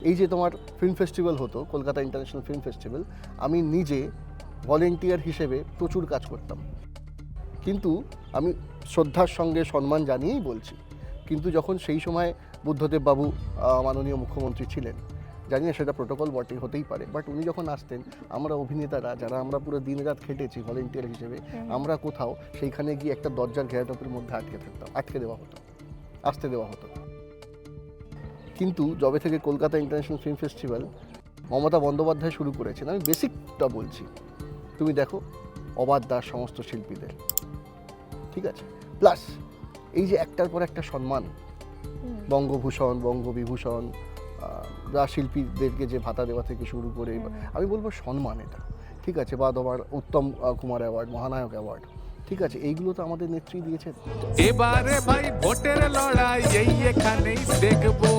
এই যে তোমার ফিল্ম ফেস্টিভ্যাল হতো, কলকাতা ইন্টারন্যাশনাল ফিল্ম ফেস্টিভ্যাল, আমি নিজে ভলেন্টিয়ার হিসেবে প্রচুর কাজ করতাম। কিন্তু আমি শ্রদ্ধার সঙ্গে সম্মান জানিয়েই বলছি, কিন্তু যখন সেই সময় বুদ্ধদেব বাবু মাননীয় মুখ্যমন্ত্রী ছিলেন, জানি না সেটা প্রোটোকল বটে, হতেই পারে, বাট উনি যখন আসতেন, আমরা অভিনেতারা যারা আমরা পুরো দিন রাত খেটেছি ভলেন্টিয়ার হিসেবে, আমরা কোথাও সেইখানে গিয়ে একটা দরজার ঘেরাটোপের মধ্যে আটকে দেওয়া হতো, আসতে দেওয়া হতো। কিন্তু যবে থেকে Kolkata international film festival Mamata Bandyopadhyay শুরু করেছেন, আমি বেসিকটা বলছি, তুমি দেখো অবাধ দাস সমস্ত শিল্পীদের, ঠিক আছে, প্লাস এই যে একটার পর একটা সম্মান, বঙ্গভূষণ, বঙ্গবিভূষণ, যা শিল্পীদেরকে যে ভাতা দেওয়া থেকে শুরু করে, আমি বলবো সম্মান এটা, ঠিক আছে, বা তোমার উত্তম কুমার অ্যাওয়ার্ড, মহানায়ক অ্যাওয়ার্ড, ঠিক আছে, এইগুলো তো আমাদের নেত্রী দিয়েছেন। এবারে ভাই ভোটের লড়াই এই এখানেই দেখবো।